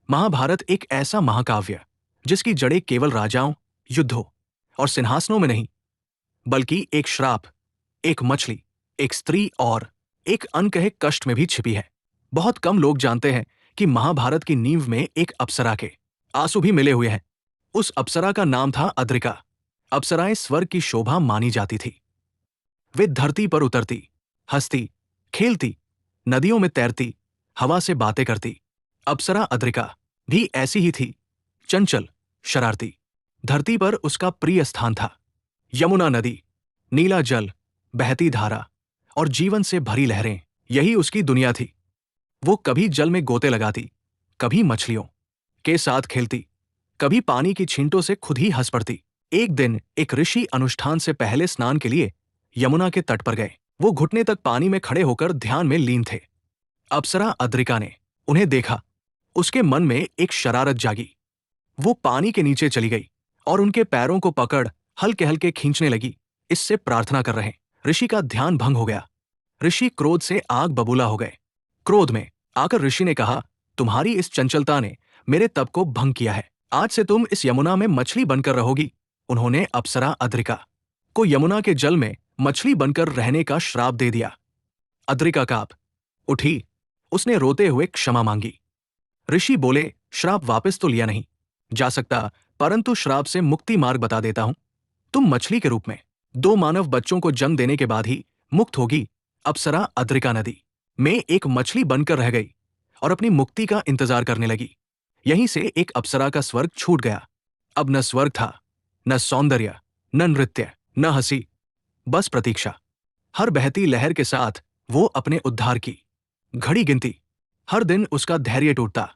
महाभारत एक ऐसा महाकाव्य जिसकी जड़ें केवल राजाओं, युद्धों और सिंहासनों में नहीं, बल्कि एक श्राप, एक मछली, एक स्त्री और एक अनकहे कष्ट में भी छिपी है। बहुत कम लोग जानते हैं कि महाभारत की नींव में एक अप्सरा के आंसू भी मिले हुए हैं। उस अप्सरा का नाम था अद्रिका। अप्सराएं स्वर्ग की शोभा मानी जाती थी। वे धरती पर उतरती, हंसती, खेलती, नदियों में तैरती, हवा से बातें करती। अप्सरा अद्रिका भी ऐसी ही थी, चंचल, शरारती। धरती पर उसका प्रिय स्थान था। यमुना नदी, नीला जल, बहती धारा और जीवन से भरी लहरें, यही उसकी दुनिया थी। वो कभी जल में गोते लगाती, कभी मछलियों के साथ खेलती, कभी पानी की छींटों से खुद ही हंस पड़ती। एक दिन एक ऋषि अनुष्ठान से पहले स्नान के लिए यमुना के तट पर गए। वो घुटने तक पानी में खड़े होकर ध्यान में लीन थे। अप्सरा अद्रिका ने उन्हें देखा। उसके मन में एक शरारत जागी। वो पानी के नीचे चली गई और उनके पैरों को पकड़ हल्के हल्के खींचने लगी। इससे प्रार्थना कर रहे ऋषि का ध्यान भंग हो गया। ऋषि क्रोध से आग बबूला हो गए। क्रोध में आकर ऋषि ने कहा, तुम्हारी इस चंचलता ने मेरे तप को भंग किया है। आज से तुम इस यमुना में मछली बनकर रहोगी। उन्होंने अप्सरा अद्रिका को यमुना के जल में मछली बनकर रहने का श्राप दे दिया। अद्रिका कांप उठी। उसने रोते हुए क्षमा मांगी। ऋषि बोले, श्राप वापस तो लिया नहीं जा सकता, परंतु श्राप से मुक्ति मार्ग बता देता हूं। तुम मछली के रूप में 2 मानव बच्चों को जन्म देने के बाद ही मुक्त होगी। अप्सरा अद्रिका नदी में एक मछली बनकर रह गई और अपनी मुक्ति का इंतजार करने लगी। यहीं से एक अप्सरा का स्वर्ग छूट गया। अब न स्वर्ग था, न सौंदर्य, न नृत्य, न हंसी, बस प्रतीक्षा। हर बहती लहर के साथ वो अपने उद्धार की घड़ी गिनती। हर दिन उसका धैर्य टूटता,